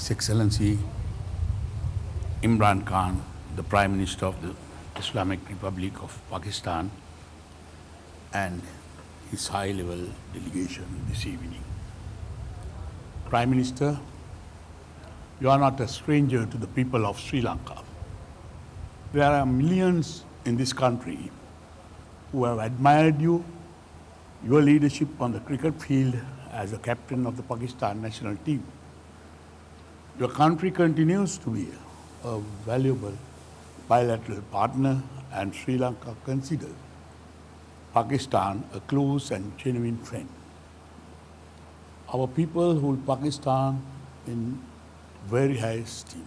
His Excellency Imran Khan, the Prime Minister of the Islamic Republic of Pakistan, and his high-level delegation this evening. Prime Minister, you are not a stranger to the people of Sri Lanka. There are millions in this country who have admired you, your leadership on the cricket field as a captain of the Pakistan national team. Your country continues to be a valuable bilateral partner, and Sri Lanka considers Pakistan a close and genuine friend. Our people hold Pakistan in very high esteem.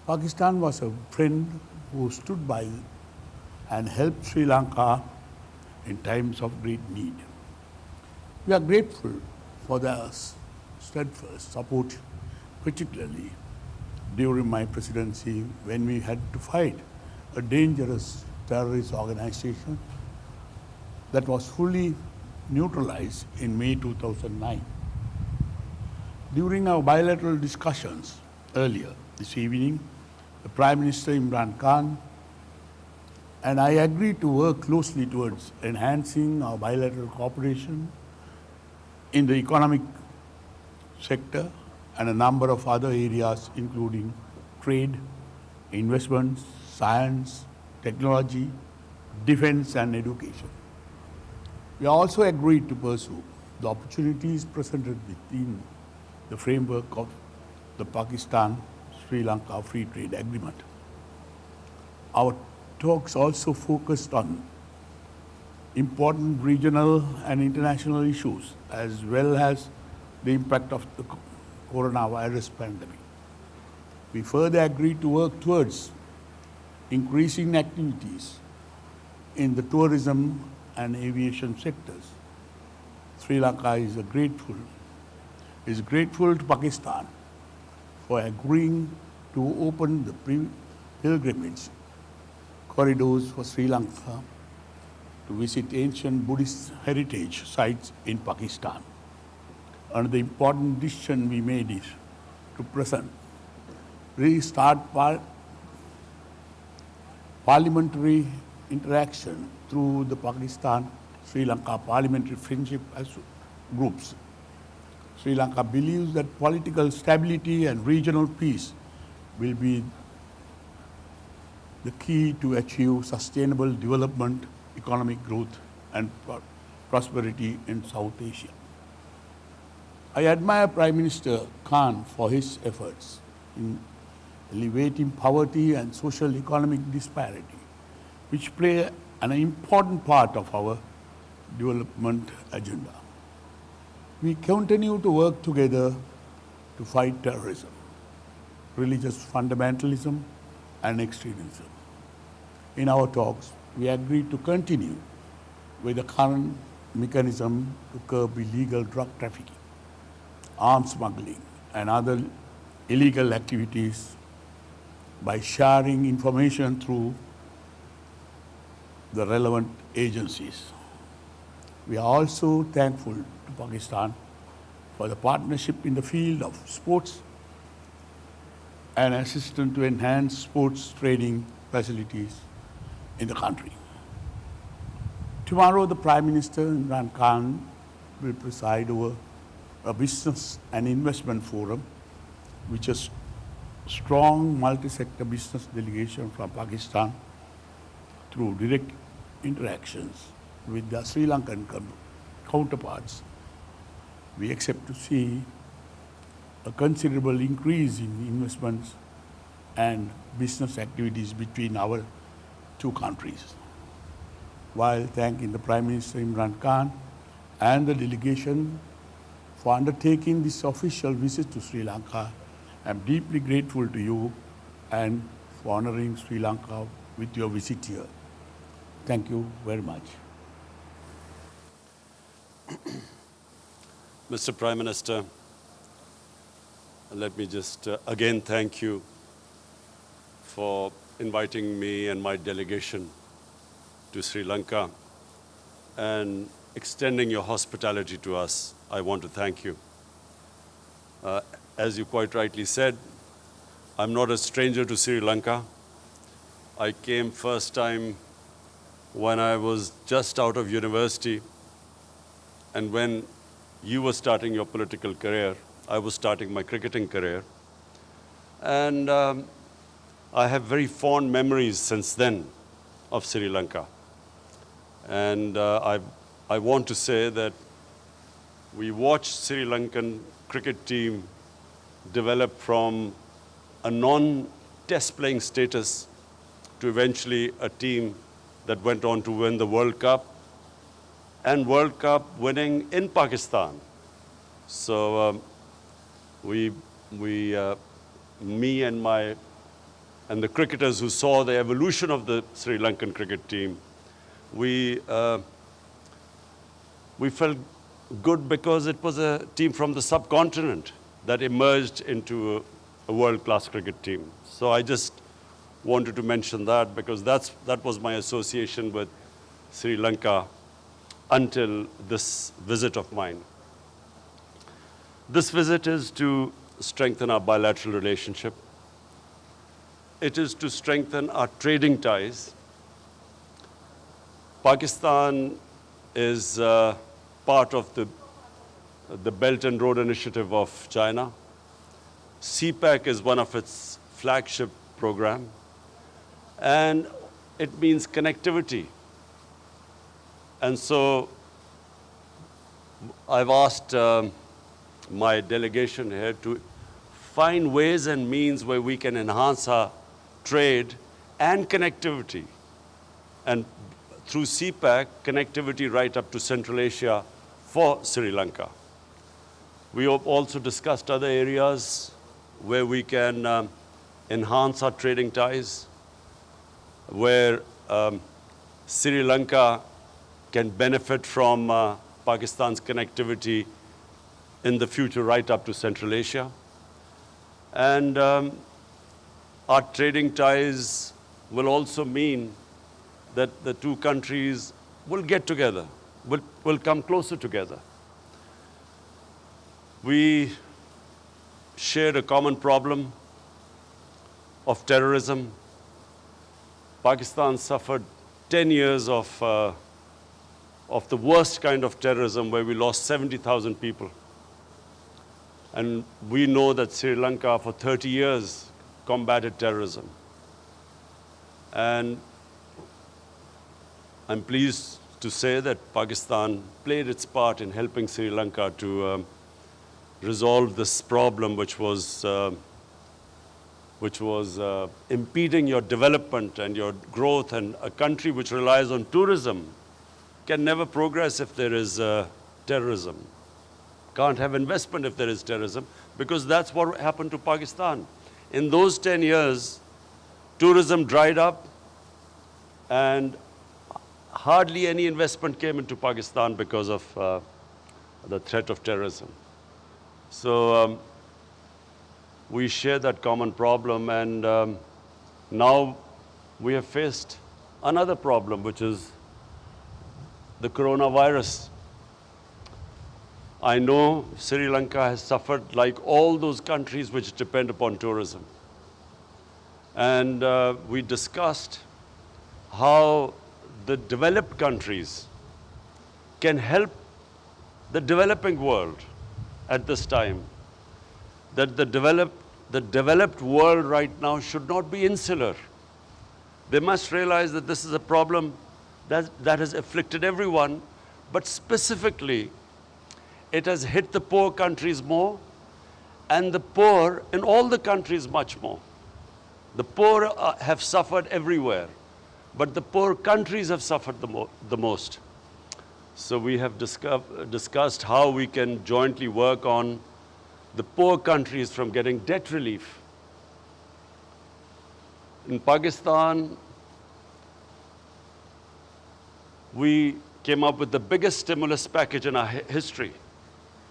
Pakistan was a friend who stood by and helped Sri Lanka in times of great need. We are grateful for their steadfast support, particularly during my presidency when we had to fight a dangerous terrorist organization that was fully neutralized in May 2009. During our bilateral discussions earlier this evening, the Prime Minister Imran Khan and I agreed to work closely towards enhancing our bilateral cooperation in the economic sector and a number of other areas including trade, investments, science, technology, defense and education. We also agreed to pursue the opportunities presented within the framework of the Pakistan-Sri Lanka Free Trade Agreement. Our talks also focused on important regional and international issues as well as the impact of the coronavirus pandemic. We further agreed to work towards increasing activities in the tourism and aviation sectors. Sri Lanka is grateful to Pakistan for agreeing to open the pilgrimage corridors for Sri Lanka to visit ancient Buddhist heritage sites in Pakistan. Another important decision we made is to restart parliamentary interaction through the Pakistan-Sri Lanka Parliamentary Friendship Groups. Sri Lanka believes that political stability and regional peace will be the key to achieve sustainable development, economic growth, and prosperity in South Asia. I admire Prime Minister Khan for his efforts in alleviating poverty and social economic disparity, which play an important part of our development agenda. We continue to work together to fight terrorism, religious fundamentalism, and extremism. In our talks, we agreed to continue with the current mechanism to curb illegal drug trafficking, arms smuggling, and other illegal activities by sharing information through the relevant agencies. We are also thankful to Pakistan for the partnership in the field of sports and assistance to enhance sports training facilities in the country. Tomorrow, the Prime Minister Imran Khan will preside over a business and investment forum, which is strong multi-sector business delegation from Pakistan through direct interactions with the Sri Lankan counterparts. We expect to see a considerable increase in investments and business activities between our two countries. While thanking the Prime Minister Imran Khan and the delegation for undertaking this official visit to Sri Lanka, I am deeply grateful to you and for honoring Sri Lanka with your visit here. Thank you very much. Mr. Prime Minister, let me just again thank you for inviting me and my delegation to Sri Lanka and extending your hospitality to us. I want to thank you. as you quite rightly said, I'm not a stranger to Sri Lanka. I came first time when I was just out of university, and when you were starting your political career, I was starting my cricketing career. And I have very fond memories since then of Sri Lanka. And I want to say that we watched Sri Lankan cricket team develop from a non-test playing status to eventually a team that went on to win the World Cup, and World Cup winning in Pakistan. So me and the cricketers who saw the evolution of the Sri Lankan cricket team, we felt good because it was a team from the subcontinent that emerged into a world-class cricket team. So I just wanted to mention that because that was my association with Sri Lanka until this visit of mine. This visit is to strengthen our bilateral relationship. It is to strengthen our trading ties. Pakistan is part of the Belt and Road Initiative of China. CPEC is one of its flagship program, and it means connectivity. And so I've asked my delegation here to find ways and means where we can enhance our trade and connectivity. And through CPEC, connectivity right up to Central Asia for Sri Lanka. We have also discussed other areas where we can enhance our trading ties, where Sri Lanka can benefit from Pakistan's connectivity in the future right up to Central Asia. And our trading ties will also mean that the two countries will get together, will come closer together. We shared a common problem of terrorism. Pakistan suffered 10 years of the worst kind of terrorism where we lost 70,000 people. And we know that Sri Lanka for 30 years combated terrorism. And I'm pleased to say that Pakistan played its part in helping Sri Lanka to resolve this problem, which was impeding your development and your growth. And a country which relies on tourism can never progress if there is terrorism. Can't have investment if there is terrorism, because that's what happened to Pakistan. In those 10 years, tourism dried up and hardly any investment came into Pakistan because of the threat of terrorism. So we share that common problem, and now we have faced another problem, which is the coronavirus. I know Sri Lanka has suffered like all those countries which depend upon tourism. And we discussed how the developed countries can help the developing world at this time. That the developed world right now should not be insular. They must realize that this is a problem that has afflicted everyone, but specifically it has hit the poor countries more, and the poor in all the countries much more. The poor have suffered everywhere, but the poor countries have suffered the most. So we have discussed how we can jointly work on the poor countries from getting debt relief. In Pakistan, we came up with the biggest stimulus package in our history,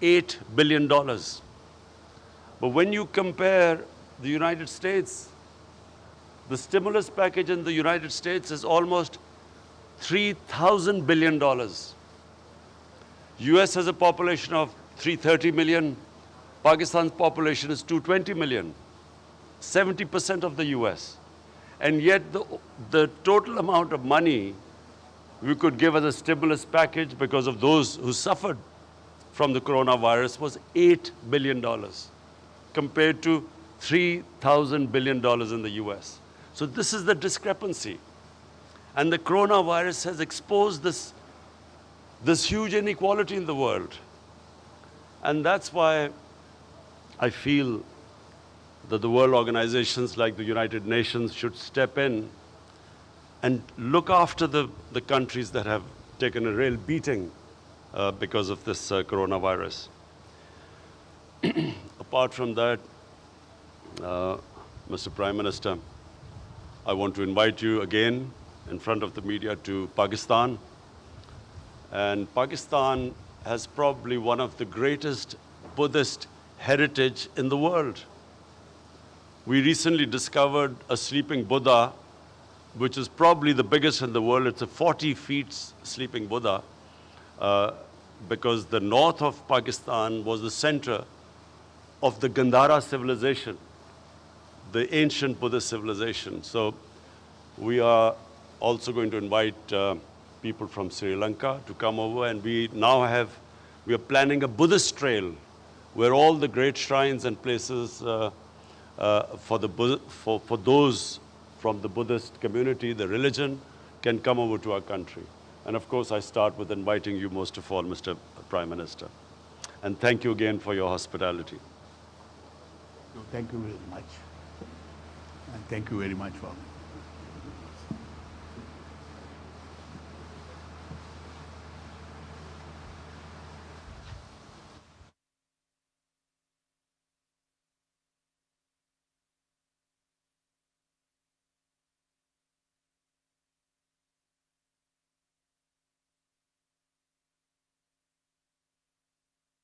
$8 billion. But when you compare the United States, the stimulus package in the United States is almost $3,000 billion. US has a population of 330 million. Pakistan's population is 220 million, 70% of the US. And yet the total amount of money we could give as a stimulus package because of those who suffered from the coronavirus was $8 billion compared to $3,000 billion in the US. So this is the discrepancy. And the coronavirus has exposed this huge inequality in the world. And that's why I feel that the world organizations like the United Nations should step in and look after the countries that have taken a real beating because of this coronavirus. Apart from that, Mr. Prime Minister, I want to invite you again in front of the media to Pakistan. And Pakistan has probably one of the greatest Buddhist heritage in the world. We recently discovered a sleeping Buddha, which is probably the biggest in the world. It's a 40 feet sleeping Buddha, because the north of Pakistan was the center of the Gandhara civilization, the ancient Buddhist civilization. So we are also going to invite people from Sri Lanka to come over, and we are planning a Buddhist trail where all the great shrines and places for those from the Buddhist community, the religion, can come over to our country. And of course, I start with inviting you most of all, Mr. Prime Minister. And thank you again for your hospitality. Thank you very much. And thank you very much for